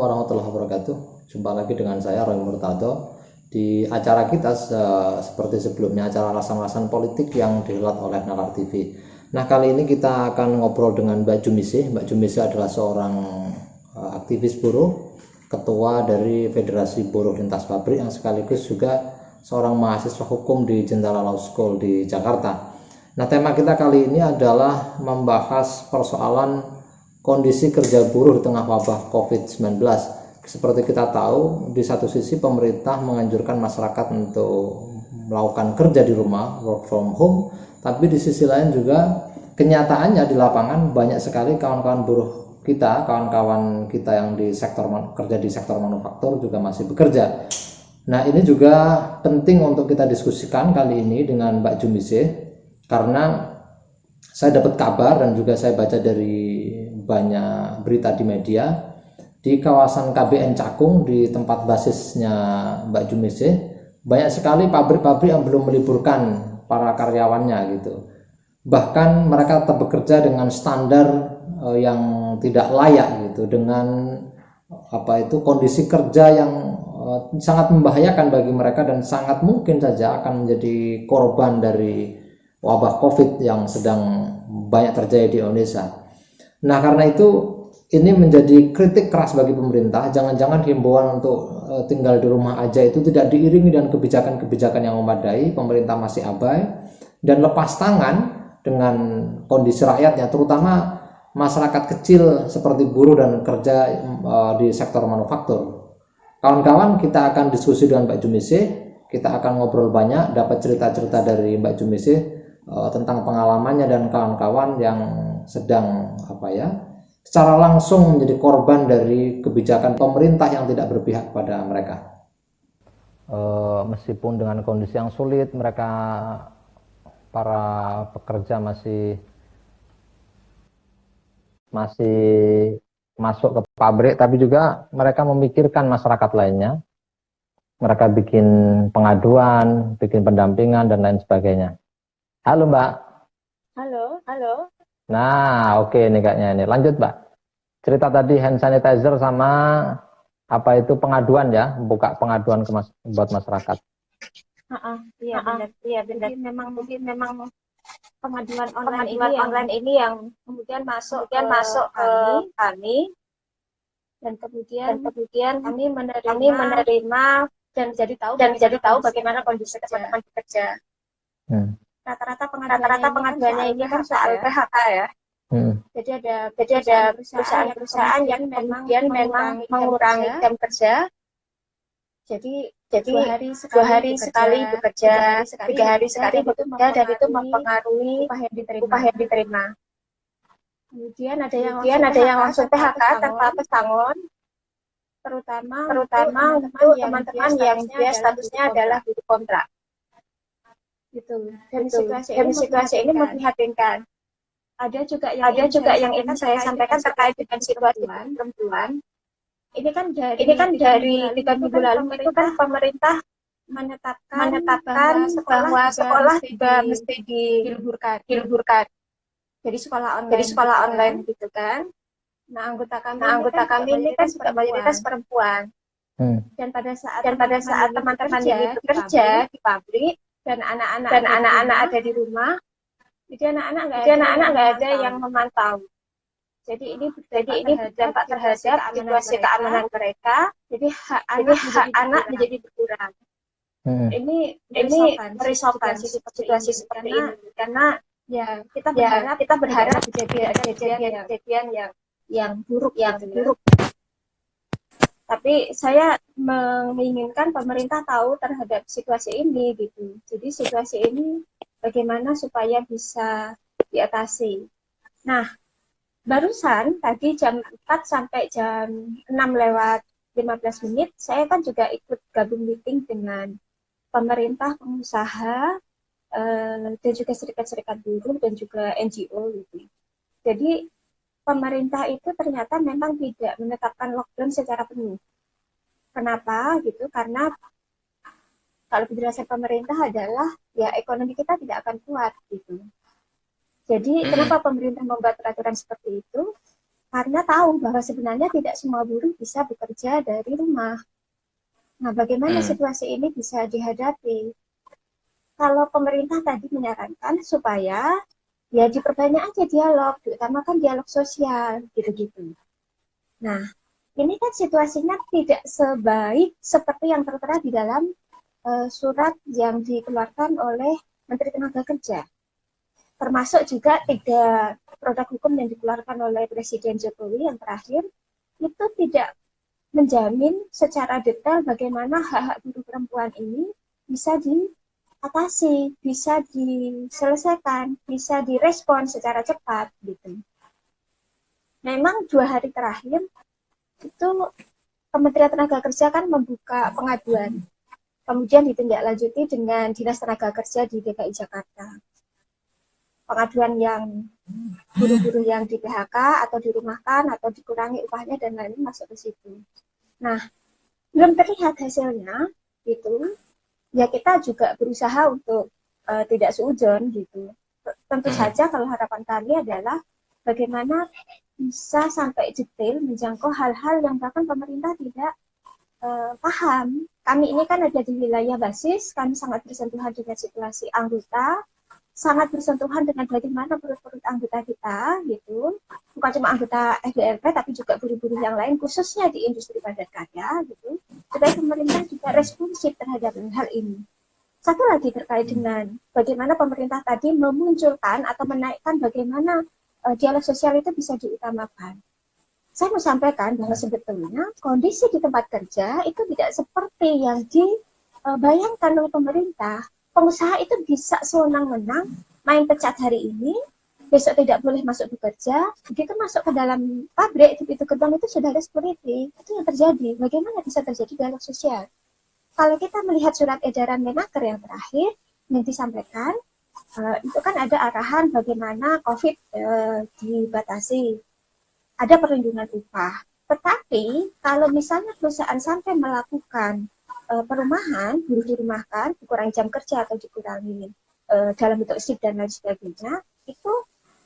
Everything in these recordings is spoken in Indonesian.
warahmatullahi wabarakatuh. Jumpa lagi dengan saya Roy Murtado di acara kita seperti sebelumnya, acara rasan-rasan politik yang dihelat oleh Nalar TV. Nah, kali ini kita akan ngobrol dengan Mbak Jumisih. Mbak Jumisih adalah seorang aktivis buruh, ketua dari Federasi Buruh Lintas Pabrik yang sekaligus juga seorang mahasiswa hukum di Jentara Law School di Jakarta. Nah, tema kita kali ini adalah membahas persoalan kondisi kerja buruh di tengah wabah COVID-19. Seperti kita tahu, di satu sisi pemerintah menganjurkan masyarakat untuk melakukan kerja di rumah, work from home, tapi di sisi lain juga kenyataannya di lapangan banyak sekali kawan-kawan buruh kita, kawan-kawan kita yang di kerja di sektor manufaktur juga masih bekerja. Nah, ini juga penting untuk kita diskusikan kali ini dengan Mbak Jumisih, karena saya dapat kabar dan juga saya baca dari banyak berita di media, di kawasan KBN Cakung, di tempat basisnya Mbak Jumisih, banyak sekali pabrik-pabrik yang belum meliburkan para karyawannya gitu. Bahkan mereka tetap bekerja dengan standar yang tidak layak gitu, dengan kondisi kerja yang sangat membahayakan bagi mereka dan sangat mungkin saja akan menjadi korban dari wabah COVID yang sedang banyak terjadi di Indonesia. Nah, karena itu ini menjadi kritik keras bagi pemerintah. Jangan-jangan himbauan untuk tinggal di rumah aja itu tidak diiringi dengan kebijakan-kebijakan yang memadai. Pemerintah masih abai dan lepas tangan dengan kondisi rakyatnya, terutama masyarakat kecil seperti buruh dan kerja di sektor manufaktur. Kawan-kawan, kita akan diskusi dengan Mbak Jumisih. Kita akan ngobrol banyak, dapat cerita-cerita dari Mbak Jumisih tentang pengalamannya dan kawan-kawan yang sedang secara langsung menjadi korban dari kebijakan pemerintah yang tidak berpihak pada mereka. Meskipun dengan kondisi yang sulit, mereka para pekerja masih masuk ke pabrik, tapi juga mereka memikirkan masyarakat lainnya. Mereka bikin pengaduan, bikin pendampingan dan lain sebagainya. Halo Mbak. Halo. Nah, oke nih kayaknya ini. Lanjut Mbak. Cerita tadi hand sanitizer sama pengaduan ya, buka pengaduan buat masyarakat. Iya benar. Mungkin memang pengaduan online ini yang kemudian masuk ke kami dan kemudian kami menerima dan jadi tahu bagaimana kondisi teman-teman bekerja. Rata-rata pengaduannya ini kan soal PHK ya. Jadi ada perusahaan yang kemudian memang mengurangi jam kerja. Jadi 2 hari sekali bekerja, 3 hari sekali bekerja, dan itu mempengaruhi upah yang diterima. Kemudian ada yang langsung PHK tanpa pesangon, terutama untuk teman-teman yang dia statusnya adalah buruh kontrak. Gitu. Dan situasi ini memprihatinkan. Ada juga yang ingin saya sampaikan terkait dengan situasi perempuan. Ini kan dari 3 minggu lalu itu kan pemerintah menetapkan bahwa sekolah juga mesti diliburkan. Jadi sekolah online gitu kan. Nah, anggota kami ini kan juga mayoritas perempuan. Dan pada saat teman-teman ini bekerja di pabrik dan anak-anak ada di rumah, jadi anak-anak nggak ada yang memantau. Jadi ini berdampak terhadap situasi keamanan mereka. Jadi hak anak menjadi berkurang. Ini merisaukan situasi seperti ini karena ya kita berharap kejadian yang buruk. Tapi saya menginginkan pemerintah tahu terhadap situasi ini gitu. Jadi situasi ini bagaimana supaya bisa diatasi. Nah, barusan tadi jam 4 sampai jam 6:15 saya kan juga ikut gabung meeting dengan pemerintah, pengusaha, dan juga serikat-serikat buruh dan juga NGO gitu. Jadi pemerintah itu ternyata memang tidak menetapkan lockdown secara penuh. Kenapa gitu? Karena kalau penjelasan pemerintah adalah ya ekonomi kita tidak akan kuat gitu. Jadi kenapa pemerintah membuat peraturan seperti itu? karena tahu bahwa sebenarnya tidak semua buruh bisa bekerja dari rumah. Nah, bagaimana situasi ini bisa dihadapi? Kalau pemerintah tadi menyarankan supaya ya diperbanyak aja dialog, diutamakan dialog sosial, gitu-gitu. Nah, ini kan situasinya tidak sebaik seperti yang tertera di dalam surat yang dikeluarkan oleh Menteri Tenaga Kerja. Termasuk juga 3 produk hukum yang dikeluarkan oleh Presiden Jokowi yang terakhir, itu tidak menjamin secara detail bagaimana hak-hak buruh perempuan ini bisa diatasi, bisa diselesaikan, bisa direspon secara cepat gitu. Memang 2 hari terakhir itu Kementerian Tenaga Kerja kan membuka pengaduan, kemudian ditindaklanjuti dengan Dinas Tenaga Kerja di DKI Jakarta. Pengaduan yang buruh-buruh yang di PHK atau dirumahkan atau dikurangi upahnya dan lain-lain masuk ke situ. Nah, belum terlihat hasilnya gitu. Ya kita juga berusaha untuk tidak suudzon gitu. Tentu saja kalau harapan kami adalah bagaimana bisa sampai detail menjangkau hal-hal yang bahkan pemerintah tidak paham. Kami ini kan ada di wilayah basis, kami sangat bersentuhan dengan situasi anggota, sangat bersentuhan dengan bagaimana perut-perut anggota kita gitu, bukan cuma anggota FDRP tapi juga buruh-buruh yang lain khususnya di industri padat karya gitu, supaya pemerintah juga responsif terhadap hal ini. Satu lagi terkait dengan bagaimana pemerintah tadi memunculkan atau menaikkan bagaimana dialog sosial itu bisa diutamakan. Saya mau sampaikan bahwa sebetulnya kondisi di tempat kerja itu tidak seperti yang dibayangkan oleh pemerintah. Pengusaha itu bisa sewenang-wenang main pecat hari ini, besok tidak boleh masuk bekerja, begitu masuk ke dalam pabrik, di pintu gerbang itu sudah ada security. Itu yang terjadi. Bagaimana bisa terjadi dialog sosial? Kalau kita melihat surat edaran Menaker yang terakhir yang disampaikan, itu kan ada arahan bagaimana COVID dibatasi, ada perlindungan upah. Tetapi kalau misalnya perusahaan sampai melakukan perumahan, buruh dirumahkan, dikurangi jam kerja atau dikurangi dalam bentuk shift dan lain sebagainya, itu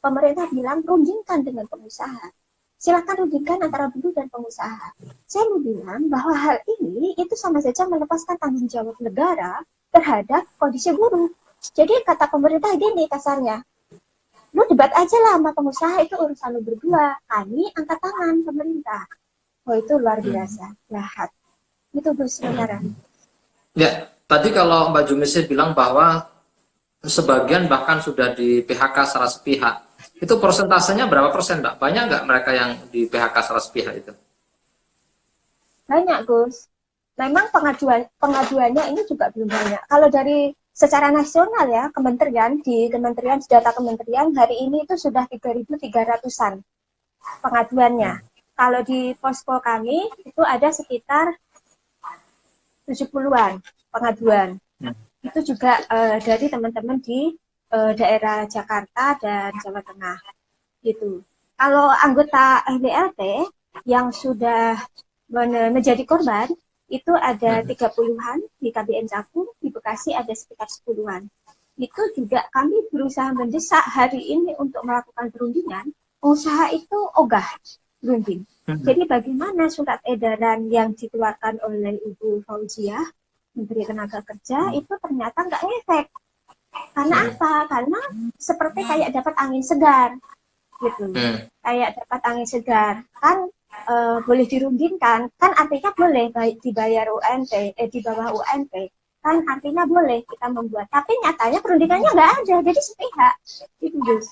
pemerintah bilang rundingkan dengan pengusaha. Silakan rundingkan antara buruh dan pengusaha. Saya mau bilang bahwa hal ini itu sama saja melepaskan tanggung jawab negara terhadap kondisi buruh. Jadi kata pemerintah gini kasarnya, lu debat aja lah sama pengusaha, itu urusan lu berdua, kami angkat tangan pemerintah. Oh itu luar biasa, jahat. Itu Gus sementara. Ya, tadi kalau Mbak Jumisi bilang bahwa sebagian bahkan sudah di PHK secara sepihak, itu persentasenya berapa persen, Mbak? Banyak nggak mereka yang di PHK secara sepihak itu? Banyak, Gus. Memang pengaduannya ini juga belum banyak. Kalau dari secara nasional ya, di data kementerian hari ini itu sudah 3.300-an pengaduannya. Kalau di posko kami itu ada sekitar 70-an pengaduan. Itu juga dari teman-teman di daerah Jakarta dan Jawa Tengah. Gitu. Kalau anggota FBLT yang sudah menjadi korban, itu ada 30-an di KBN Cakung, di Bekasi ada sekitar 10-an. Itu juga kami berusaha mendesak hari ini untuk melakukan perundingan, pengusaha itu ogah berunding. Jadi bagaimana surat edaran yang dikeluarkan oleh Ibu Fauziah, Menteri Tenaga Kerja, itu ternyata nggak ngefek. Karena apa? Karena seperti kayak dapat angin segar, gitu. Kayak dapat angin segar. Kan boleh dirundingkan, kan artinya boleh dibayar UMP, di bawah UMP. Kan artinya boleh kita membuat. Tapi nyatanya perundingannya nggak ada, jadi sepihak. Itu, Gus.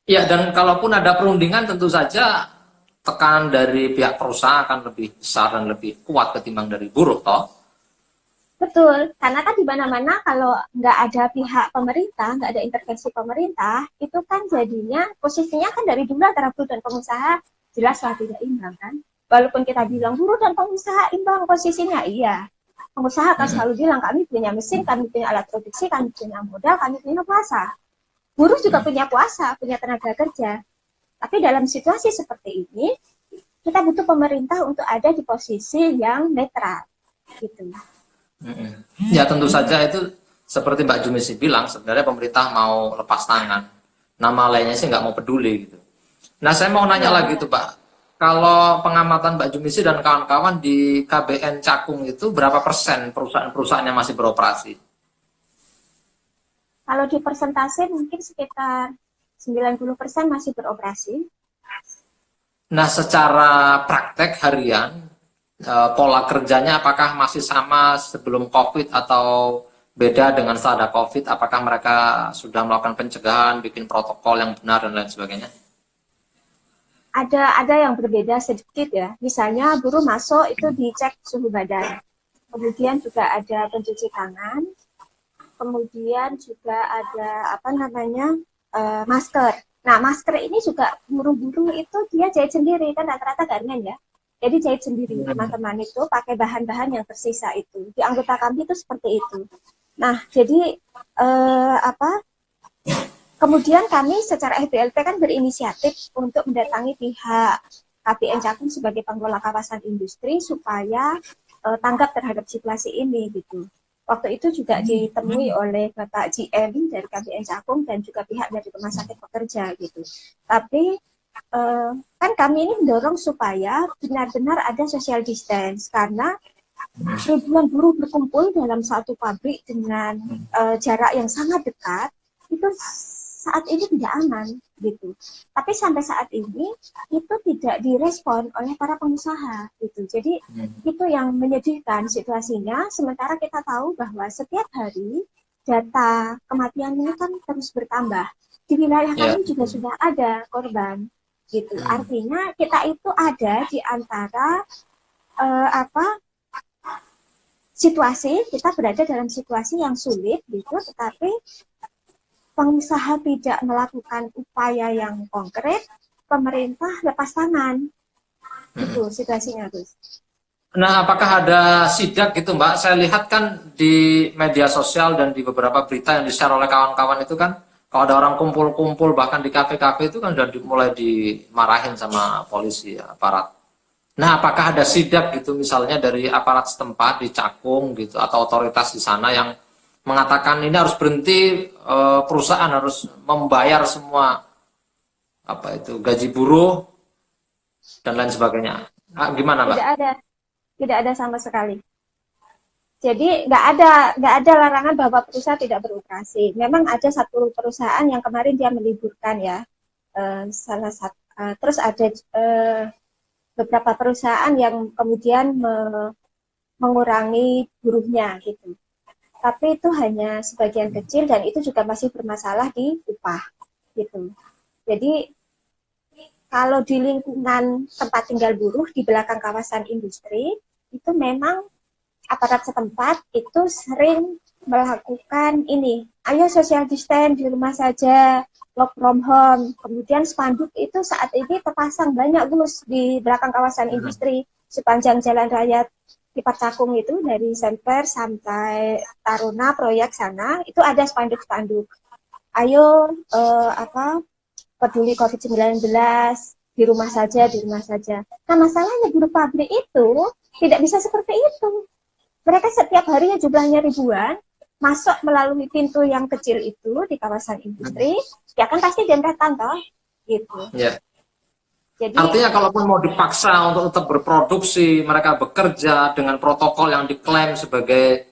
Ya, dan kalaupun ada perundingan tentu saja tekanan dari pihak perusahaan akan lebih besar dan lebih kuat ketimbang dari buruh, toh? Betul, karena kan di mana-mana kalau nggak ada pihak pemerintah, nggak ada intervensi pemerintah, itu kan jadinya posisinya kan dari dulu antara buruh dan pengusaha jelaslah tidak imbang kan. Walaupun kita bilang buruh dan pengusaha imbang posisinya, iya. Pengusaha akan selalu bilang kami punya mesin, kami punya alat produksi, kami punya modal, kami punya kuasa. Buruh juga punya kuasa, punya tenaga kerja. Tapi dalam situasi seperti ini, kita butuh pemerintah untuk ada di posisi yang netral, gitu. Ya tentu saja itu seperti Mbak Jumisi bilang, sebenarnya pemerintah mau lepas tangan. Nama lainnya sih nggak mau peduli gitu. Nah saya mau nanya lagi tuh Pak, kalau pengamatan Mbak Jumisi dan kawan-kawan di KBN Cakung itu berapa persen perusahaan-perusahaan yang masih beroperasi? Kalau di persentase mungkin sekitar 90% masih beroperasi. Nah, secara praktek harian, pola kerjanya apakah masih sama sebelum COVID atau beda dengan setelah ada COVID? Apakah mereka sudah melakukan pencegahan, bikin protokol yang benar dan lain sebagainya? Ada yang berbeda sedikit ya. Misalnya buruh masuk itu dicek suhu badan. Kemudian juga ada pencuci tangan. Kemudian juga ada masker. Nah, masker ini juga buruh-buruh itu dia jahit sendiri, kan rata-rata garmen ya. Jadi jahit sendiri, teman-teman itu pakai bahan-bahan yang tersisa itu. Di anggota kami itu seperti itu. Nah, jadi kemudian kami secara FBLP kan berinisiatif untuk mendatangi pihak KBN Cakung sebagai pengelola kawasan industri supaya tanggap terhadap situasi ini gitu. Waktu itu juga ditemui oleh Bapak GM dari KBN Cakung dan juga pihak dari Rumah Sakit Pekerja gitu. Tapi kan kami ini mendorong supaya benar-benar ada social distance karena ribuan buruh berkumpul dalam satu pabrik dengan jarak yang sangat dekat itu saat ini tidak aman gitu. Tapi sampai saat ini itu tidak direspon oleh para pengusaha gitu. Jadi itu yang menyedihkan situasinya. Sementara kita tahu bahwa setiap hari data kematian ini kan terus bertambah. Di wilayah kami juga sudah ada korban gitu. Artinya kita itu ada di antara situasi, kita berada dalam situasi yang sulit gitu, tetapi pengusaha tidak melakukan upaya yang konkret, pemerintah lepas tangan. Itu situasinya, Gus. Nah, apakah ada sidak gitu, Mbak? Saya lihat kan di media sosial dan di beberapa berita yang di-share oleh kawan-kawan itu kan, kalau ada orang kumpul-kumpul, bahkan di kafe-kafe itu kan udah mulai dimarahin sama polisi, aparat. Nah, apakah ada sidak gitu, misalnya dari aparat setempat di Cakung gitu, atau otoritas di sana yang mengatakan ini harus berhenti, perusahaan harus membayar semua gaji buruh dan lain sebagainya. Gimana, Mbak? Tidak ada sama sekali. Jadi nggak ada larangan bahwa perusahaan tidak beroperasi. Memang ada satu perusahaan yang kemarin dia meliburkan ya, terus ada beberapa perusahaan yang kemudian mengurangi buruhnya gitu. Tapi itu hanya sebagian kecil dan itu juga masih bermasalah di upah gitu. Jadi kalau di lingkungan tempat tinggal buruh di belakang kawasan industri itu memang aparat setempat itu sering melakukan ini, ayo social distance di rumah saja, work from home. Kemudian spanduk itu saat ini terpasang banyak Gus di belakang kawasan industri sepanjang jalan raya di Cakung itu dari Semper sampai Taruna proyek sana itu ada spanduk-spanduk. Ayo peduli COVID-19 di rumah saja, di rumah saja. Nah, masalahnya buruh pabrik itu tidak bisa seperti itu. Mereka setiap harinya jumlahnya ribuan, masuk melalui pintu yang kecil itu di kawasan industri, ya kan pasti dempetan toh, gitu. Yeah. Jadi, artinya kalaupun mau dipaksa untuk tetap berproduksi, mereka bekerja dengan protokol yang diklaim sebagai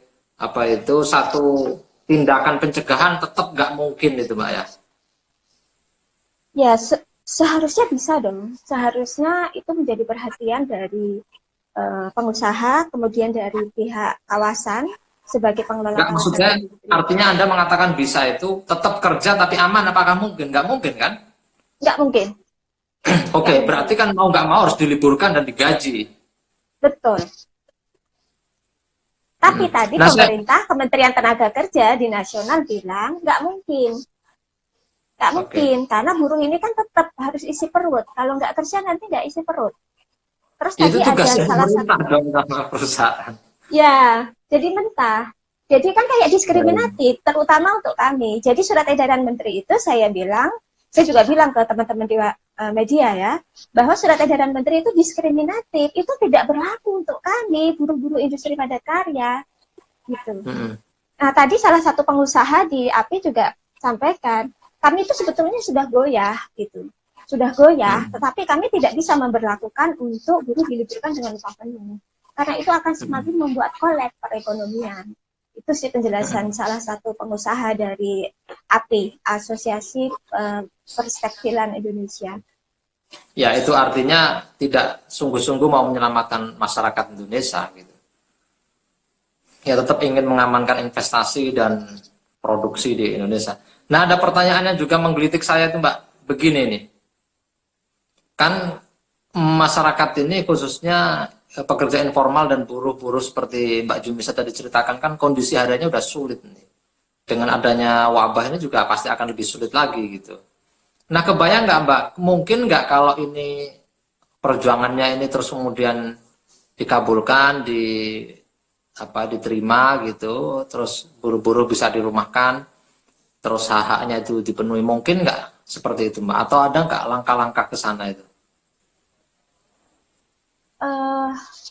satu tindakan pencegahan, tetap nggak mungkin itu, Mbak ya? Ya, seharusnya bisa dong. Seharusnya itu menjadi perhatian dari pengusaha, kemudian dari pihak kawasan sebagai pengelola kawasan. Maksudnya, artinya Anda mengatakan bisa itu tetap kerja tapi aman, apakah mungkin? Nggak mungkin kan? Nggak mungkin. Oke, berarti kan mau nggak mau harus diliburkan dan digaji. Betul. Tapi tadi pemerintah, Kementerian Tenaga Kerja di nasional bilang nggak mungkin. Nggak mungkin, karena buruh ini kan tetap harus isi perut. Kalau nggak kerja nanti nggak isi perut. Terus itu tadi ada salah satu sama perusahaan. Ya, jadi mentah. Jadi kan kayak diskriminatif, terutama untuk kami. Jadi surat edaran menteri itu saya juga bilang ke teman-teman di media ya, bahwa surat edaran menteri itu diskriminatif, itu tidak berlaku untuk kami, buruh-buruh industri padat karya, gitu. Nah, tadi salah satu pengusaha di API juga sampaikan, kami itu sebetulnya sudah goyah, gitu. sudah goyah, tetapi kami tidak bisa memberlakukan untuk buruh diliburkan dengan upah penuh. Karena itu akan semakin membuat kolap perekonomian. Itu sih penjelasan salah satu pengusaha dari API, Asosiasi Pertekstilan Indonesia. Ya, itu artinya tidak sungguh-sungguh mau menyelamatkan masyarakat Indonesia gitu. Ya, tetap ingin mengamankan investasi dan produksi di Indonesia. Nah, ada pertanyaan yang juga menggelitik saya itu, Mbak. Begini nih. Kan masyarakat ini khususnya pekerja informal dan buruh-buruh seperti Mbak Jumisa tadi ceritakan, kan kondisi hariannya udah sulit nih. Dengan adanya wabah ini juga pasti akan lebih sulit lagi gitu. Nah, kebayang nggak Mbak, mungkin nggak kalau ini perjuangannya ini terus kemudian dikabulkan, diterima gitu, terus buruh-buruh bisa dirumahkan, terus hak-haknya itu dipenuhi, mungkin nggak seperti itu Mbak? Atau ada nggak langkah-langkah ke sana itu?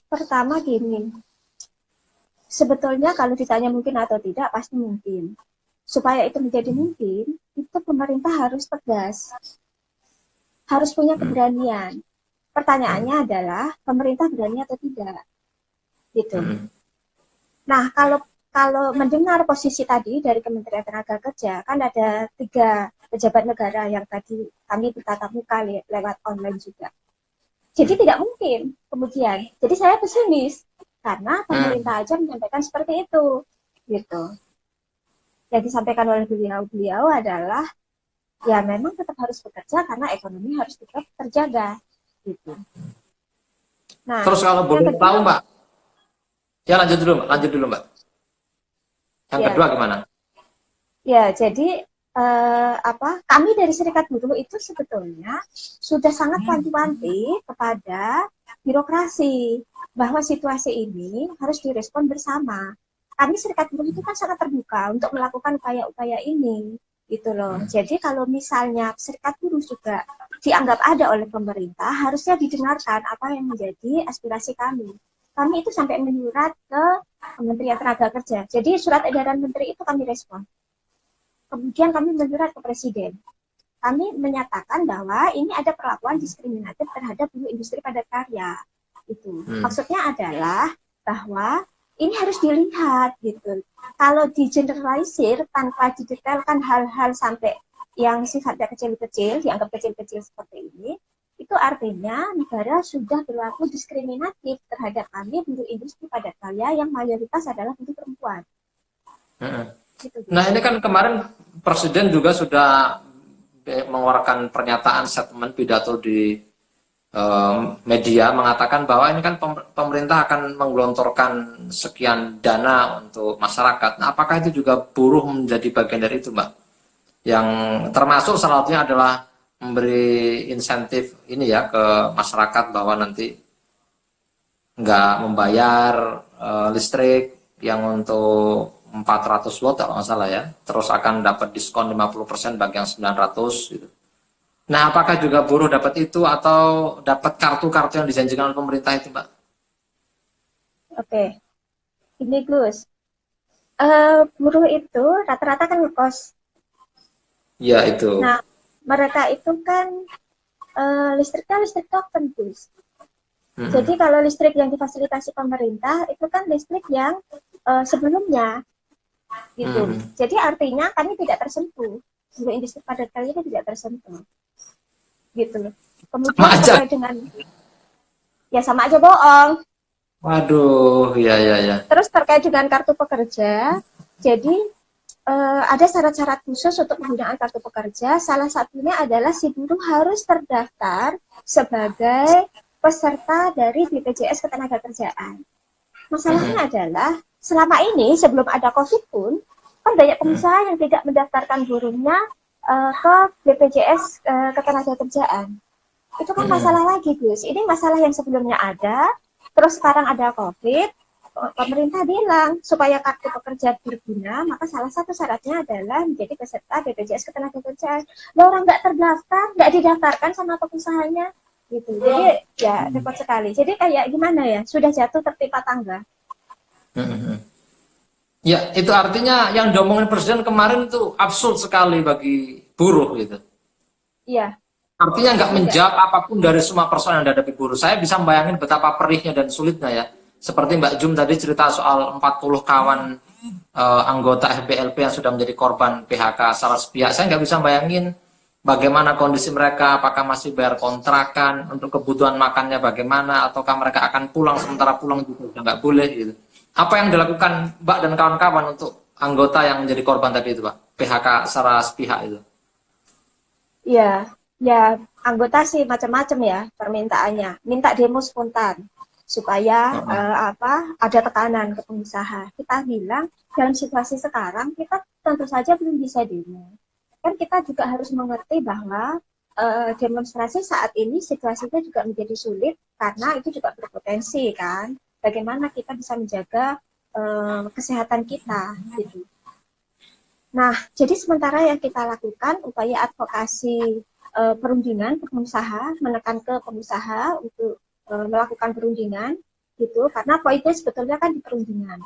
Pertama gini, sebetulnya kalau ditanya mungkin atau tidak, pasti mungkin. Supaya itu menjadi mungkin, itu pemerintah harus tegas, harus punya keberanian. Pertanyaannya adalah pemerintah berani atau tidak, gitu. Nah, kalau mendengar posisi tadi dari Kementerian Tenaga Kerja, kan ada 3 pejabat negara yang tadi kami bertatap muka lewat online juga. Jadi tidak mungkin kemudian. Jadi saya pesimis karena pemerintah aja menyampaikan seperti itu, gitu. Yang disampaikan oleh beliau adalah ya memang tetap harus bekerja karena ekonomi harus tetap terjaga, gitu. Nah, terus kalau boleh tahu Mbak, ya lanjut dulu Mbak. Yang kedua gimana? Ya, jadi kami dari Serikat Buruh itu sebetulnya sudah sangat wanti-wanti kepada birokrasi bahwa situasi ini harus direspon bersama. Kami Serikat Buruh itu kan sangat terbuka untuk melakukan upaya-upaya ini, gitu loh. Jadi kalau misalnya Serikat Buruh juga dianggap ada oleh pemerintah, harusnya didengarkan apa yang menjadi aspirasi kami. Kami itu sampai menyurat ke Kementerian Tenaga Kerja. Jadi surat edaran menteri itu kami respon. Kemudian kami menyurat ke Presiden. Kami menyatakan bahwa ini ada perlakuan diskriminatif terhadap buruh industri padat karya. Itu. Maksudnya adalah bahwa ini harus dilihat gitu. Kalau digeneralisir tanpa didetailkan hal-hal sampai yang sifatnya kecil-kecil, dianggap kecil-kecil seperti ini, itu artinya negara sudah berlaku diskriminatif terhadap kami buruh industri padat karya yang mayoritas adalah buruh perempuan. Gitu. Nah, ini kan kemarin Presiden juga sudah mengeluarkan pernyataan statement pidato di media mengatakan bahwa ini kan pemerintah akan menggelontorkan sekian dana untuk masyarakat. Nah, apakah itu juga buruh menjadi bagian dari itu, Mbak? Yang termasuk salah satunya adalah memberi insentif ini ya ke masyarakat bahwa nanti nggak membayar listrik yang untuk 400 watt kalau nggak salah ya, terus akan dapat diskon 50% bagi yang 900 gitu. Nah, apakah juga buruh dapat itu atau dapat kartu-kartu yang dijanjikan oleh pemerintah itu, Mbak? Oke. Ini Gus. Buruh itu rata-rata kan ngekos. Ya, itu. Nah, mereka itu kan listriknya listrik token, Gus. Jadi kalau listrik yang difasilitasi pemerintah itu kan listrik yang sebelumnya gitu. Jadi artinya kami tidak tersentuh. Buruh industri padat karya itu tidak tersentuh. Gitu. Kemudian terkait dengan ya sama aja bohong. Waduh, ya. Terus terkait dengan kartu pekerja, jadi ada syarat-syarat khusus untuk penggunaan kartu pekerja. Salah satunya adalah si buruh harus terdaftar sebagai peserta dari BPJS Ketenagakerjaan. Masalahnya adalah selama ini sebelum ada COVID pun kan banyak pengusaha yang tidak mendaftarkan buruhnya ke BPJS Ketenagakerjaan. Itu kan masalah lagi, Gus. Ini masalah yang sebelumnya ada, terus sekarang ada COVID, pemerintah bilang supaya kartu pekerja berguna, maka salah satu syaratnya adalah menjadi peserta BPJS Ketenagakerjaan. Loh, orang nggak terdaftar, nggak didaftarkan sama pengusahanya, gitu. Jadi ya repot sekali. Jadi kayak gimana ya? Sudah jatuh tertimpa tangga. Ya, itu artinya yang diomongin Presiden kemarin itu absurd sekali bagi buruh gitu. Iya. Artinya nggak menjawab apapun dari semua persoalan yang dihadapi buruh. Saya bisa membayangin betapa perihnya dan sulitnya ya. Seperti Mbak Jum tadi cerita soal 40 kawan anggota FBLP yang sudah menjadi korban PHK secara sepihak. Saya nggak bisa bayangin bagaimana kondisi mereka, apakah masih bayar kontrakan, untuk kebutuhan makannya bagaimana, ataukah mereka akan pulang, sementara pulang juga udah nggak boleh gitu. Apa yang dilakukan Mbak dan kawan-kawan untuk anggota yang menjadi korban tadi itu Pak, PHK secara sepihak itu? Ya, ya anggota sih macam-macam ya permintaannya. Minta demo spontan supaya ada tekanan ke pengusaha. Kita bilang dalam situasi sekarang kita tentu saja belum bisa demo. Kan kita juga harus mengerti bahwa demonstrasi saat ini situasinya juga menjadi sulit karena itu juga berpotensi kan. Bagaimana kita bisa menjaga kesehatan kita gitu. Nah, jadi sementara yang kita lakukan upaya advokasi perundingan pengusaha, menekan ke pengusaha untuk melakukan perundingan gitu, karena poinnya sebetulnya kan di perundingan.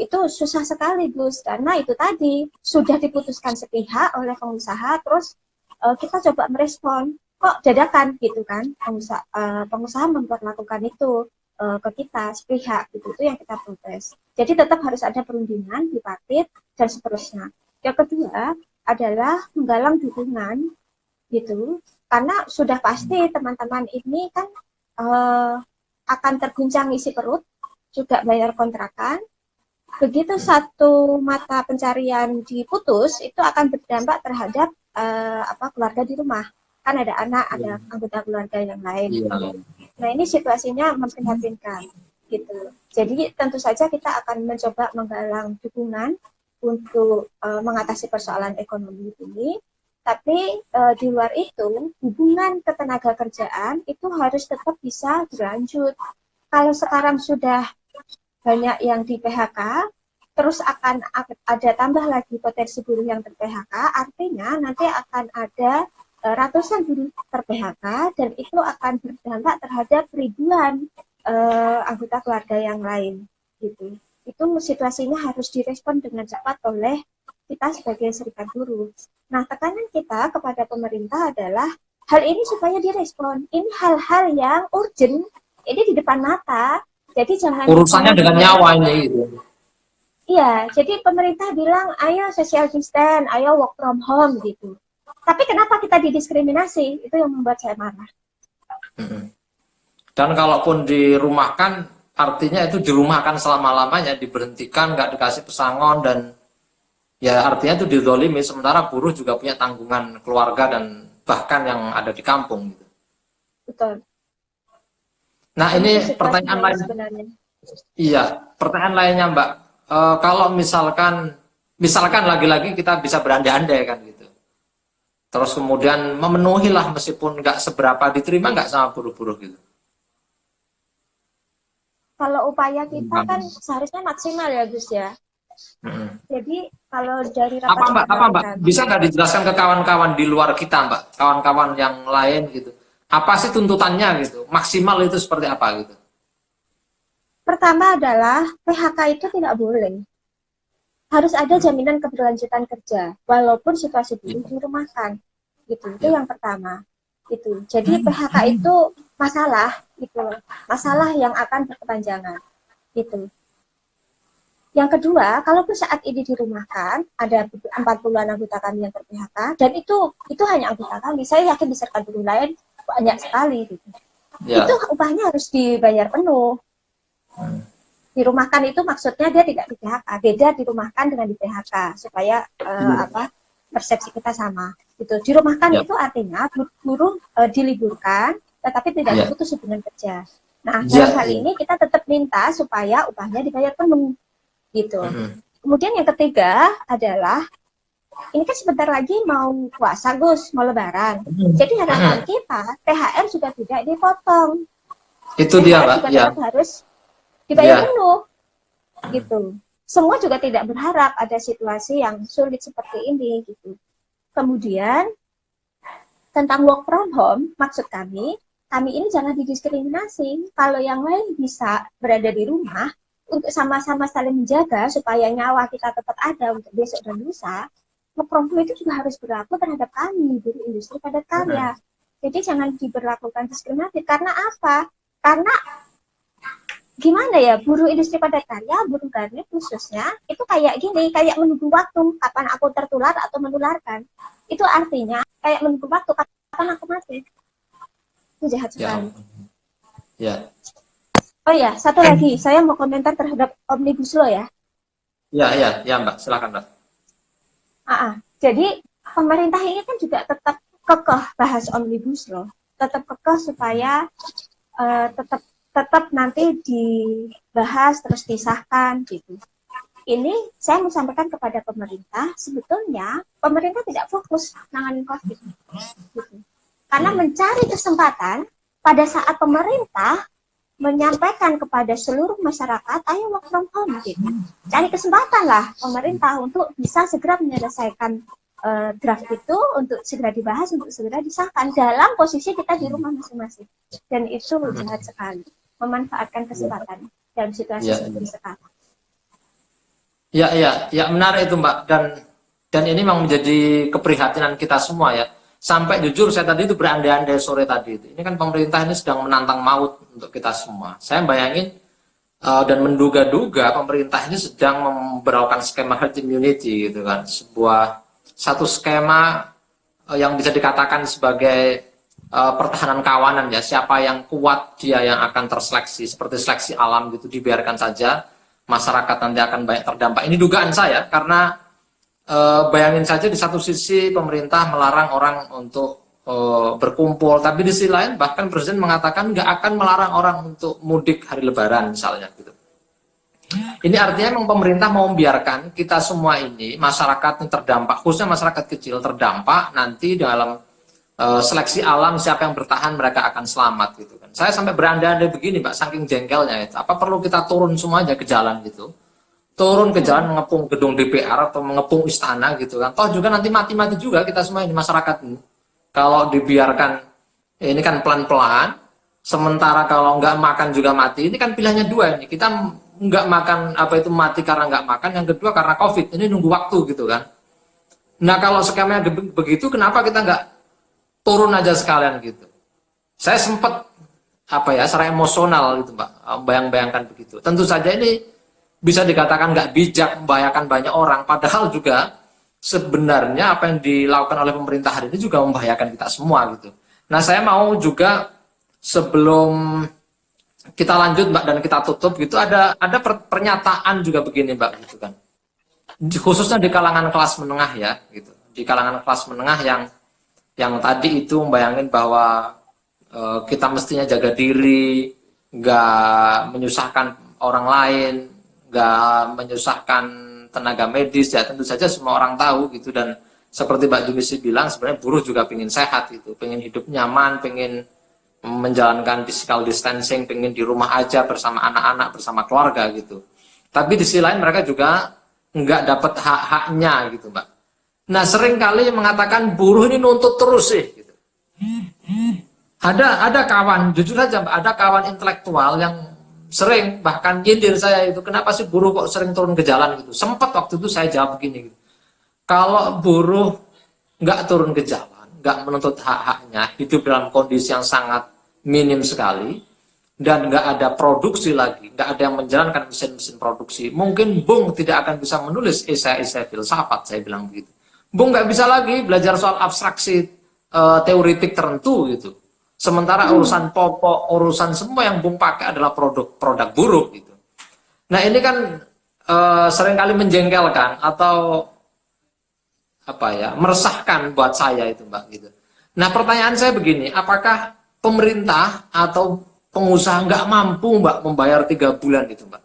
Itu susah sekali Gus, karena itu tadi sudah diputuskan sepihak oleh pengusaha, terus kita coba merespon kok dadakan gitu kan, pengusaha memperlakukan itu ke kita sepihak gitu, itu yang kita protes. Jadi tetap harus ada perundingan, bipartit dan seterusnya. Yang kedua adalah menggalang dukungan gitu, karena sudah pasti teman-teman ini kan akan terguncang isi perut, juga bayar kontrakan. Begitu satu mata pencarian diputus, itu akan berdampak terhadap keluarga di rumah. Kan ada anak, ada anggota keluarga yang lain. Gitu. Nah ini situasinya memprihatinkan gitu. Jadi tentu saja kita akan mencoba menggalang dukungan untuk mengatasi persoalan ekonomi ini. Tapi di luar itu hubungan ketenaga kerjaan itu harus tetap bisa berlanjut. Kalau sekarang sudah banyak yang di PHK, terus akan ada tambah lagi potensi buruh yang ter-PHK, artinya nanti akan ada ratusan buruh ter-PHK dan itu akan berdampak terhadap ribuan anggota keluarga yang lain gitu. Itu situasinya harus direspon dengan cepat oleh kita sebagai serikat buruh. Nah, tekanan kita kepada pemerintah adalah hal ini supaya direspon. Ini hal-hal yang urgent, ini di depan mata. Jadi jangan urusannya dengan nyawa ini gitu. Iya, jadi pemerintah bilang ayo social distance, ayo work from home gitu. Tapi kenapa kita didiskriminasi? Itu yang membuat saya marah. Dan kalaupun dirumahkan, artinya itu dirumahkan selama-lamanya, diberhentikan, nggak dikasih pesangon, dan ya artinya itu dizolimi, sementara buruh juga punya tanggungan keluarga dan bahkan yang ada di kampung. Gitu. Betul. Nah ini pertanyaan lain. Sebenarnya. Iya, pertanyaan lainnya Mbak. Kalau misalkan lagi-lagi kita bisa berandai-andai kan gitu. Terus kemudian memenuhi lah meskipun nggak seberapa, diterima nggak sama buruh-buruh gitu. Kalau upaya kita kan seharusnya maksimal ya Gus ya. Jadi kalau dari rapat apa Mbak? Bisa nggak dijelaskan ke kawan-kawan di luar kita Mbak, kawan-kawan yang lain gitu. Apa sih tuntutannya gitu? Maksimal itu seperti apa gitu? Pertama adalah PHK itu tidak boleh. Harus ada jaminan keberlanjutan kerja, walaupun situasi buruh dirumahkan. Gitu. Itu yang pertama. Itu. Jadi PHK itu masalah, gitu. Masalah yang akan berkepanjangan. Gitu. Yang kedua, kalaupun saat ini dirumahkan, ada 40-an anggota kami yang ter-PHK, dan itu hanya anggota kami. Saya yakin di serikat buruh lain banyak sekali. Gitu. Itu upahnya harus dibayar penuh. Dirumahkan itu maksudnya dia tidak di PHK, beda dirumahkan dengan di PHK supaya persepsi kita sama. Gitu. Dirumahkan itu artinya buruh diliburkan, tetapi tidak diputus hubungan kerja. Nah, dalam hal ini kita tetap minta supaya upahnya dibayar penuh. Gitu. Kemudian yang ketiga adalah ini kan sebentar lagi mau puasa Gus, mau lebaran. Jadi harapan kita THR juga tidak dipotong. Itu dia Pak. Juga harus dibayar penuh. Gitu. Semua juga tidak berharap ada situasi yang sulit seperti ini gitu. Kemudian tentang work from home, maksud kami ini jangan didiskriminasi. Kalau yang lain bisa berada di rumah untuk sama-sama saling menjaga supaya nyawa kita tetap ada untuk besok dan lusa, work from home itu juga harus berlaku terhadap kami, buruh industri padat karya. Jadi jangan diberlakukan diskriminatif. Karena apa? Karena gimana ya, buruh industri padat karya, buruh garment khususnya, itu kayak gini, kayak menunggu waktu kapan aku tertular atau menularkan. Itu artinya kayak menunggu waktu kapan aku mati. Itu jahat sekali. Ya. Oh ya, satu lagi, saya mau komentar terhadap Omnibus Law ya. Ya, Mbak, silakan Mbak. Jadi pemerintah ini kan juga tetap kekeh bahas Omnibus Law, tetap kekeh supaya tetap nanti dibahas terus disahkan gitu. Ini saya mau sampaikan kepada pemerintah, sebetulnya pemerintah tidak fokus menangani COVID gitu. Karena mencari kesempatan pada saat pemerintah menyampaikan kepada seluruh masyarakat, ayo work from home gitu. Cari kesempatan lah pemerintah untuk bisa segera menyelesaikan draft itu, untuk segera dibahas, untuk segera disahkan dalam posisi kita di rumah masing-masing. Dan itu jahat sekali, memanfaatkan kesempatan dalam situasi seperti sekarang. Ya, menarik itu Mbak, dan ini memang menjadi keprihatinan kita semua ya. Sampai jujur saya tadi itu berandai-andai sore tadi itu. Ini kan pemerintah ini sedang menantang maut untuk kita semua. Saya bayangin dan menduga-duga pemerintah ini sedang memberlakukan skema herd immunity gitu kan. Satu skema yang bisa dikatakan sebagai pertahanan kawanan ya. Siapa yang kuat dia yang akan terseleksi, seperti seleksi alam gitu, dibiarkan saja. Masyarakat nanti akan banyak terdampak. Ini dugaan saya karena bayangin saja di satu sisi pemerintah melarang orang untuk berkumpul, tapi di sisi lain bahkan Presiden mengatakan nggak akan melarang orang untuk mudik hari Lebaran misalnya gitu. Ini artinya memang pemerintah mau membiarkan kita semua ini, masyarakat yang terdampak, khususnya masyarakat kecil terdampak, nanti dalam seleksi alam siapa yang bertahan mereka akan selamat gitu kan. Saya sampai berandai-andai begini Mbak, saking jengkelnya itu. Apa perlu kita turun semua aja ke jalan gitu? Turun ke jalan mengepung gedung DPR atau mengepung istana gitu kan. Toh juga nanti mati-mati juga kita semua ini masyarakat ini. Kalau dibiarkan ini kan pelan-pelan, sementara kalau nggak makan juga mati. Ini kan pilihannya dua ini. Kita nggak makan apa itu mati karena nggak makan, yang kedua karena COVID. Ini nunggu waktu gitu kan. Nah kalau skemanya begitu, kenapa kita nggak turun aja sekalian gitu? Saya sempat secara emosional gitu Mbak, bayang-bayangkan begitu. Tentu saja ini bisa dikatakan nggak bijak, membahayakan banyak orang, padahal juga sebenarnya apa yang dilakukan oleh pemerintah hari ini juga membahayakan kita semua gitu. Nah saya mau juga sebelum kita lanjut Mbak dan kita tutup gitu, ada pernyataan juga begini Mbak gitu kan, khususnya di kalangan kelas menengah ya gitu, di kalangan kelas menengah yang tadi itu membayangin bahwa kita mestinya jaga diri, nggak menyusahkan orang lain, nggak menyusahkan tenaga medis ya. Tentu saja semua orang tahu gitu, dan seperti Mbak Jumisi bilang sebenarnya buruh juga pengen sehat gitu, pengen hidup nyaman, pengen menjalankan physical distancing, pengen di rumah aja bersama anak-anak, bersama keluarga gitu. Tapi di sisi lain mereka juga nggak dapat hak-haknya gitu Mbak. Nah sering kali mengatakan buruh ini nuntut terus sih gitu. Ada kawan, jujur saja Mbak, ada kawan intelektual yang sering bahkan nyindir saya itu, kenapa sih buruh kok sering turun ke jalan gitu. Sempat waktu itu saya jawab begini gitu, kalau buruh nggak turun ke jalan, nggak menuntut hak-haknya, hidup dalam kondisi yang sangat minim sekali, dan nggak ada produksi lagi, nggak ada yang menjalankan mesin-mesin produksi, mungkin Bung tidak akan bisa menulis esai-esai filsafat, saya bilang begitu. Bung nggak bisa lagi belajar soal abstraksi teoritik tertentu gitu. Sementara urusan pokok, urusan semua yang Bung pakai adalah produk buruk gitu. Nah ini kan seringkali menjengkelkan atau meresahkan buat saya itu Mbak gitu. Nah pertanyaan saya begini, apakah pemerintah atau pengusaha nggak mampu Mbak membayar 3 bulan gitu Mbak?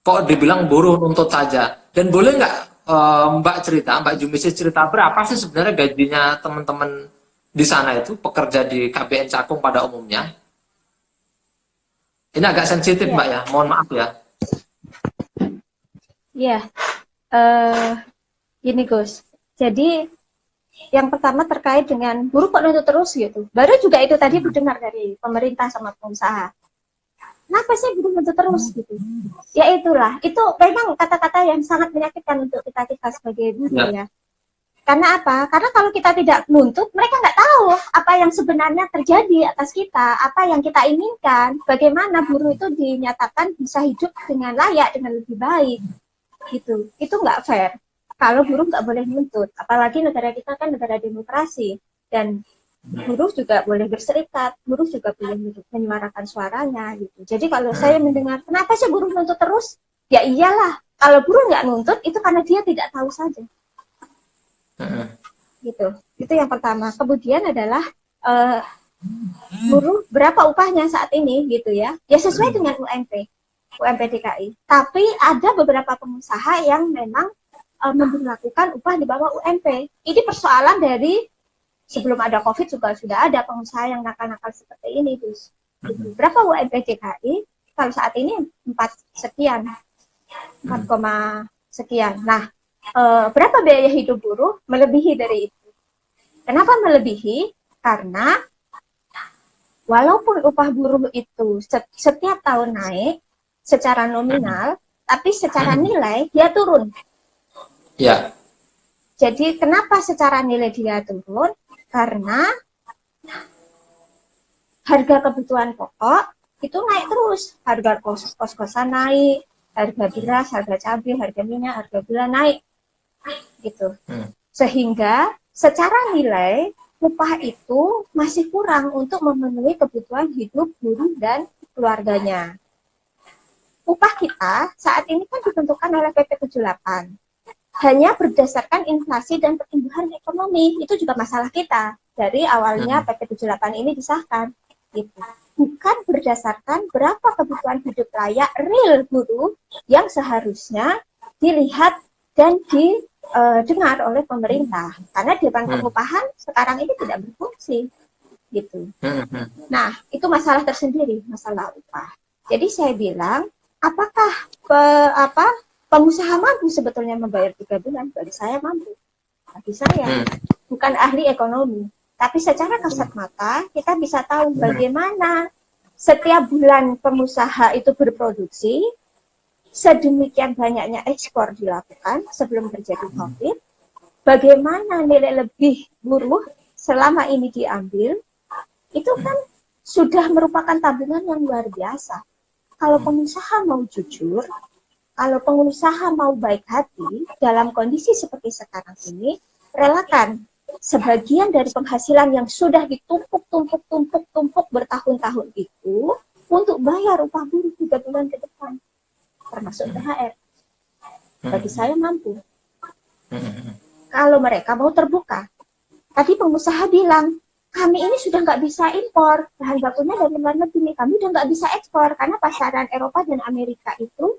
Kok dibilang buruh nuntut saja? Dan boleh nggak Mbak Jumisi cerita berapa sih sebenarnya gajinya teman-teman di sana itu, pekerja di KBN Cakung pada umumnya? Ini agak sensitif Mbak ya, mohon maaf ya. Iya, gini Gus. Jadi yang pertama terkait dengan buruh kok nuntut terus gitu. Baru juga itu tadi didengar dari pemerintah sama pengusaha. Kenapa sih buruh nuntut terus gitu? Ya itulah, itu memang kata-kata yang sangat menyakitkan untuk kita sebagai buruh ya. Karena apa? Karena kalau kita tidak nuntut, mereka nggak tahu apa yang sebenarnya terjadi atas kita, apa yang kita inginkan, bagaimana buruh itu dinyatakan bisa hidup dengan layak, dengan lebih baik, gitu. Itu nggak fair. Kalau buruh nggak boleh nuntut, apalagi negara kita kan negara demokrasi, dan buruh juga boleh berserikat, buruh juga boleh menyuarakan suaranya, gitu. Jadi kalau saya mendengar, kenapa sih buruh nuntut terus? Ya iyalah, kalau buruh nggak nuntut, itu karena dia tidak tahu saja. Gitu. Itu yang pertama. Kemudian adalah buruh berapa upahnya saat ini, gitu ya. Ya sesuai dengan UMP DKI. Tapi ada beberapa pengusaha yang memang memberlakukan upah di bawah UMP. Ini persoalan dari sebelum ada COVID juga sudah ada pengusaha yang nakal-nakal seperti ini, Gus. Gitu. Berapa UMP DKI? Kalau saat ini 4 sekian, 4, sekian. Nah, berapa biaya hidup buruh? Melebihi dari itu. Kenapa melebihi? Karena walaupun upah buruh itu setiap tahun naik secara nominal, tapi secara nilai dia turun. Ya. Jadi kenapa secara nilai dia turun? Karena harga kebutuhan pokok itu naik terus. Harga kos-kosan naik, harga beras, harga cabai, harga minyak, harga gula naik. Gitu. Sehingga secara nilai upah itu masih kurang untuk memenuhi kebutuhan hidup buruh dan keluarganya. Upah kita saat ini kan ditentukan oleh PP 78. Hanya berdasarkan inflasi dan pertumbuhan ekonomi. Itu juga masalah kita. Dari awalnya PP 78 ini disahkan. Gitu. Bukan berdasarkan berapa kebutuhan hidup layak real buruh yang seharusnya dilihat dan didengar oleh pemerintah. Karena Dewan Pengupahan sekarang ini tidak berfungsi. Gitu. Nah, itu masalah tersendiri, masalah upah. Jadi saya bilang, apakah pengusaha mampu sebetulnya membayar 3 bulan? Bagi saya mampu. Bagi saya, bukan ahli ekonomi. Tapi secara kasat mata, kita bisa tahu bagaimana setiap bulan pengusaha itu berproduksi, sedemikian banyaknya ekspor dilakukan sebelum terjadi COVID, bagaimana nilai lebih buruh selama ini diambil, itu kan sudah merupakan tabungan yang luar biasa. Kalau pengusaha mau jujur, kalau pengusaha mau baik hati, dalam kondisi seperti sekarang ini, relakan sebagian dari penghasilan yang sudah ditumpuk bertahun-tahun itu untuk bayar upah buruh 3 bulan ke depan, termasuk THR. Bagi saya mampu. Kalau mereka mau terbuka. Tadi pengusaha bilang, kami ini sudah nggak bisa impor bahan bakunya dari luar negeri, kami sudah nggak bisa ekspor karena pasaran Eropa dan Amerika itu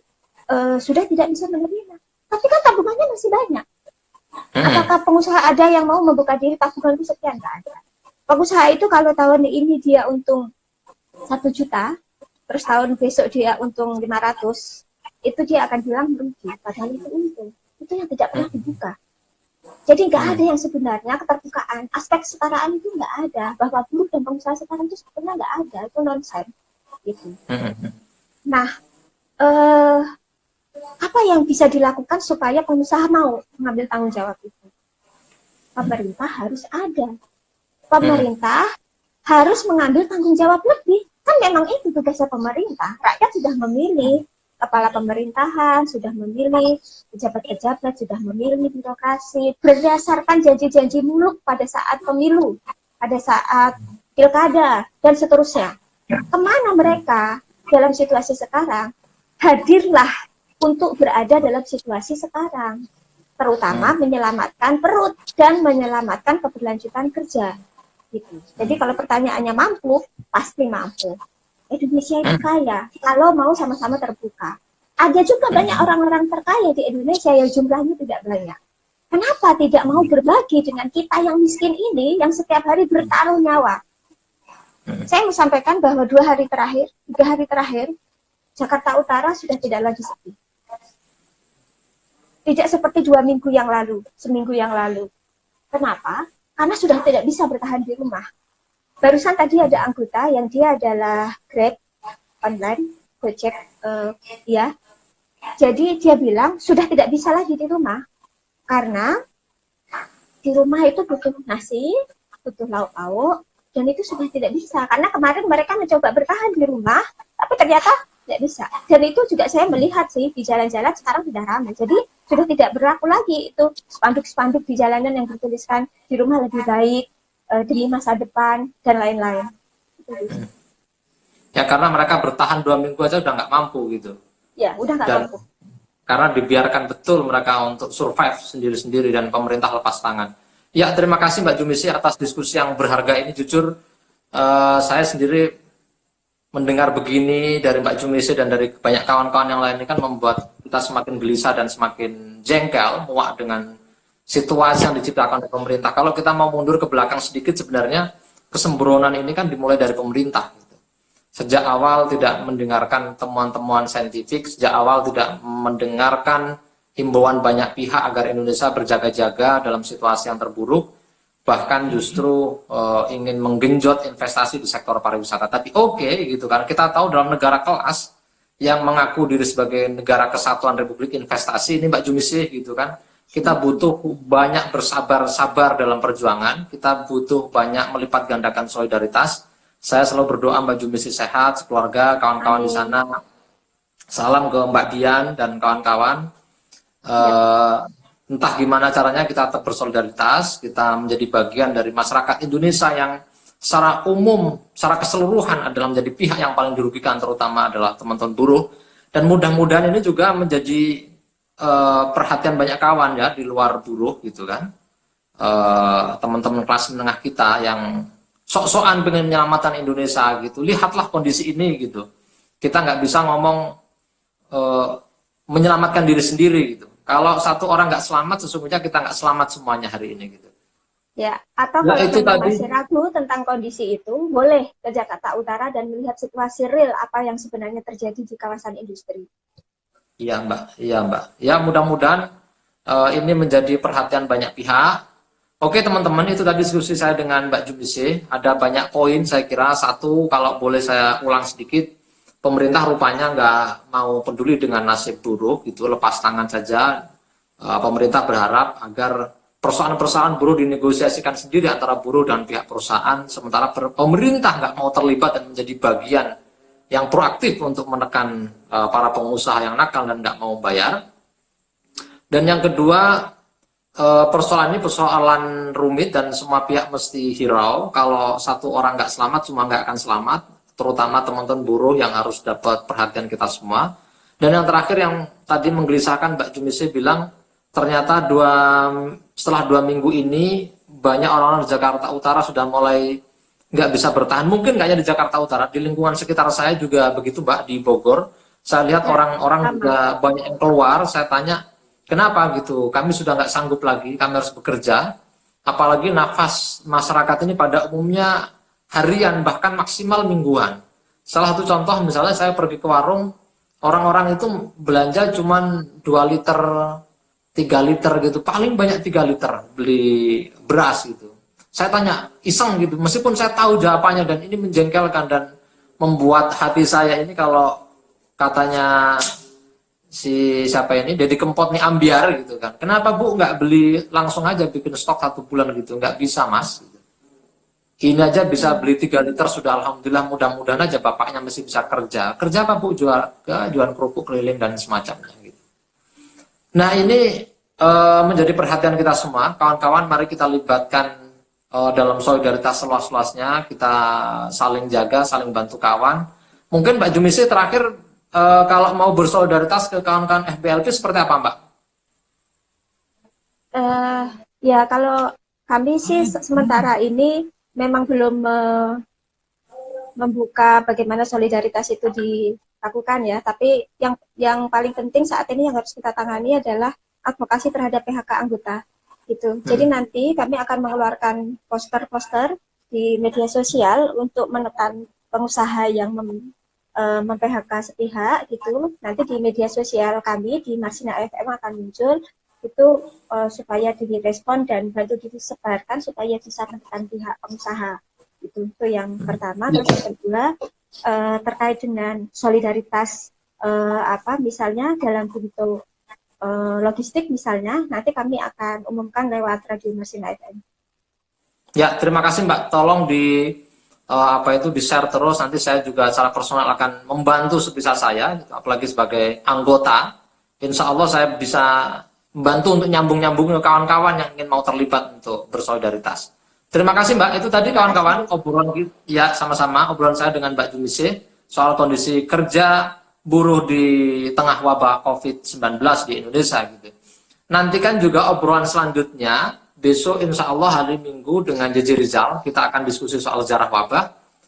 sudah tidak bisa menerima. Tapi kan tabungannya masih banyak. Apakah pengusaha ada yang mau membuka diri tabunganku sekian? Nggak ada. Pengusaha itu kalau tahun ini dia untung 1 juta, terus tahun besok dia untung 500, itu dia akan bilang merugi. Padahal itu untung. Itu yang tidak pernah dibuka. Jadi nggak ada yang sebenarnya keterbukaan. Aspek kesetaraan itu nggak ada. Bahwa buruh dan pengusaha sekarang itu sebenarnya nggak ada. Itu nonsens. Gitu. Nah, apa yang bisa dilakukan supaya pengusaha mau mengambil tanggung jawab itu? Pemerintah harus ada. Pemerintah harus mengambil tanggung jawab lebih. Kan memang itu tugasnya pemerintah. Rakyat sudah memilih kepala pemerintahan, sudah memilih pejabat-pejabat, sudah memilih birokrasi berdasarkan janji-janji muluk pada saat pemilu, pada saat pilkada, dan seterusnya. Kemana mereka dalam situasi sekarang? Hadirlah untuk berada dalam situasi sekarang, terutama menyelamatkan perut dan menyelamatkan keberlanjutan kerja. Gitu. Jadi kalau pertanyaannya mampu, pasti mampu. Indonesia itu kaya, kalau mau sama-sama terbuka. Ada juga banyak orang-orang terkaya di Indonesia yang jumlahnya tidak banyak. Kenapa tidak mau berbagi dengan kita yang miskin ini, yang setiap hari bertaruh nyawa? Saya mau sampaikan bahwa 2 hari terakhir, 3 hari terakhir, Jakarta Utara sudah tidak lagi sepi. Tidak seperti 2 minggu yang lalu, seminggu yang lalu. Kenapa? Karena sudah tidak bisa bertahan di rumah. Barusan tadi ada anggota yang dia adalah Grab online, Gojek, ya. Jadi dia bilang sudah tidak bisa lagi di rumah karena di rumah itu butuh nasi, butuh lauk-lauk, dan itu sudah tidak bisa. Karena kemarin mereka mencoba bertahan di rumah, tapi ternyata tidak bisa. Dan itu juga saya melihat sih di jalan-jalan sekarang sudah ramai. Jadi sudah tidak berlaku lagi itu spanduk-spanduk di jalanan yang bertuliskan di rumah lebih baik, demi masa depan, dan lain-lain. Ya karena mereka bertahan 2 minggu aja udah nggak mampu gitu. Ya, udah nggak mampu. Karena dibiarkan betul mereka untuk survive sendiri-sendiri dan pemerintah lepas tangan. Ya, terima kasih Mbak Jumisi atas diskusi yang berharga ini. Jujur, saya sendiri mendengar begini dari Mbak Jumisi dan dari banyak kawan-kawan yang lain ini kan membuat kita semakin gelisah dan semakin jengkel, muak dengan situasi yang diciptakan oleh pemerintah. Kalau kita mau mundur ke belakang sedikit, sebenarnya kesembronan ini kan dimulai dari pemerintah. Sejak awal tidak mendengarkan temuan-temuan saintifik, sejak awal tidak mendengarkan himbauan banyak pihak agar Indonesia berjaga-jaga dalam situasi yang terburuk, bahkan justru ingin menggenjot investasi di sektor pariwisata. Tapi gitu kan, kita tahu dalam negara kelas yang mengaku diri sebagai negara kesatuan Republik Investasi, ini Mbak Jumisi gitu kan, kita butuh banyak bersabar-sabar dalam perjuangan, kita butuh banyak melipat gandakan solidaritas. Saya selalu berdoa Mbak Jumisi sehat, sekeluarga, kawan-kawan di sana. Salam ke Mbak Dian dan kawan-kawan. Entah gimana caranya kita tetap bersolidaritas, kita menjadi bagian dari masyarakat Indonesia yang secara umum, secara keseluruhan adalah menjadi pihak yang paling dirugikan, terutama adalah teman-teman buruh. Dan mudah-mudahan ini juga menjadi perhatian banyak kawan ya di luar buruh gitu kan. Teman-teman kelas menengah kita yang sok-sokan pengen menyelamatkan Indonesia gitu, lihatlah kondisi ini gitu. Kita nggak bisa ngomong menyelamatkan diri sendiri gitu. Kalau satu orang nggak selamat, sesungguhnya kita nggak selamat semuanya hari ini gitu. Ya, atau kalau itu masih ragu tentang kondisi itu, boleh ke Jakarta Utara dan melihat situasi real apa yang sebenarnya terjadi di kawasan industri. Iya Mbak, iya Mbak. Ya mudah-mudahan ini menjadi perhatian banyak pihak. Oke teman-teman, itu tadi diskusi saya dengan Mbak Jumisi. Ada banyak poin saya kira. Satu, kalau boleh saya ulang sedikit, pemerintah rupanya nggak mau peduli dengan nasib buruh, gitu, lepas tangan saja. Pemerintah berharap agar persoalan-persoalan buruh dinegosiasikan sendiri antara buruh dan pihak perusahaan, sementara pemerintah nggak mau terlibat dan menjadi bagian yang proaktif untuk menekan para pengusaha yang nakal dan nggak mau bayar. Dan yang kedua, persoalan ini persoalan rumit dan semua pihak mesti hirau. Kalau satu orang nggak selamat, semua nggak akan selamat, terutama teman-teman buruh yang harus dapat perhatian kita semua. Dan yang terakhir yang tadi menggelisahkan, Mbak Jumisi bilang ternyata setelah 2 minggu ini banyak orang-orang di Jakarta Utara sudah mulai nggak bisa bertahan. Mungkin nggak hanya di Jakarta Utara, di lingkungan sekitar saya juga begitu Mbak, di Bogor. Saya lihat orang-orang juga banyak yang keluar. Saya tanya, kenapa gitu? Kami sudah nggak sanggup lagi, kami harus bekerja. Apalagi nafas masyarakat ini pada umumnya harian, bahkan maksimal mingguan. Salah satu contoh misalnya saya pergi ke warung, orang-orang itu belanja cuma 2 liter, 3 liter gitu. Paling banyak 3 liter beli beras gitu. Saya tanya, iseng gitu, meskipun saya tahu jawabannya dan ini menjengkelkan dan membuat hati saya ini kalau katanya si siapa ini Deddy Kempot nih ambiar gitu kan, kenapa Bu nggak beli langsung aja bikin stok 1 bulan gitu? Nggak bisa Mas gitu. Ini aja bisa beli 3 liter sudah alhamdulillah, mudah-mudahan aja bapaknya masih bisa kerja apa Bu, jualan kerupuk keliling dan semacamnya gitu. Nah ini menjadi perhatian kita semua kawan-kawan, mari kita libatkan dalam solidaritas seluas-luasnya, kita saling jaga, saling bantu kawan. Mungkin Mbak Jumisi terakhir, kalau mau bersolidaritas ke kawan-kawan FBLP seperti apa Mbak? Ya kalau kami sih sementara ini memang belum membuka bagaimana solidaritas itu dilakukan ya. Tapi yang paling penting saat ini yang harus kita tangani adalah advokasi terhadap PHK anggota. Gitu. Jadi nanti kami akan mengeluarkan poster-poster di media sosial untuk menekan pengusaha yang mem-PHK sepihak gitu. Nanti di media sosial kami di Marsina FM akan muncul itu supaya direspon dan bantu disebarkan supaya bisa menekan pihak pengusaha. Itu yang pertama. Terus yang kedua terkait dengan solidaritas misalnya dalam bentuk logistik misalnya, nanti kami akan umumkan lewat Radio Masina FM. Ya, terima kasih Mbak. Tolong di di-share terus. Nanti saya juga secara personal akan membantu sebisa saya, apalagi sebagai anggota. Insya Allah saya bisa membantu untuk nyambung-nyambung ke kawan-kawan yang ingin mau terlibat untuk bersolidaritas. Terima kasih Mbak. Itu tadi kawan-kawan obrolan ya sama-sama obrolan saya dengan Mbak Jumise soal kondisi kerja buruh di tengah wabah COVID-19 di Indonesia gitu. Nantikan juga obrolan selanjutnya besok insya Allah hari Minggu dengan JJ Rizal kita akan diskusi soal sejarah wabah.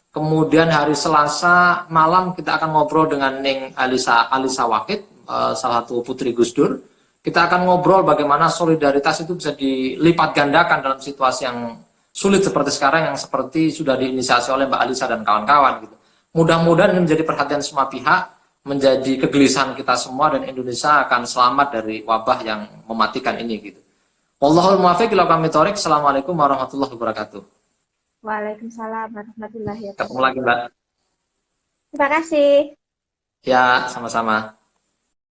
Kemudian hari Selasa malam kita akan ngobrol dengan Ning Alisa Wahid, salah satu putri Gus Dur. Kita akan ngobrol bagaimana solidaritas itu bisa dilipat gandakan dalam situasi yang sulit seperti sekarang, yang seperti sudah diinisiasi oleh Mbak Alisa dan kawan-kawan gitu. Mudah-mudahan ini menjadi perhatian semua pihak, menjadi kegelisahan kita semua, dan Indonesia akan selamat dari wabah yang mematikan ini gitu. Wallahul muwaffiq ila aqwamit thoriq. Assalamualaikum warahmatullahi wabarakatuh. Waalaikumsalam warahmatullahi wabarakatuh. Ketemu lagi Mbak. Terima kasih. Ya, sama-sama.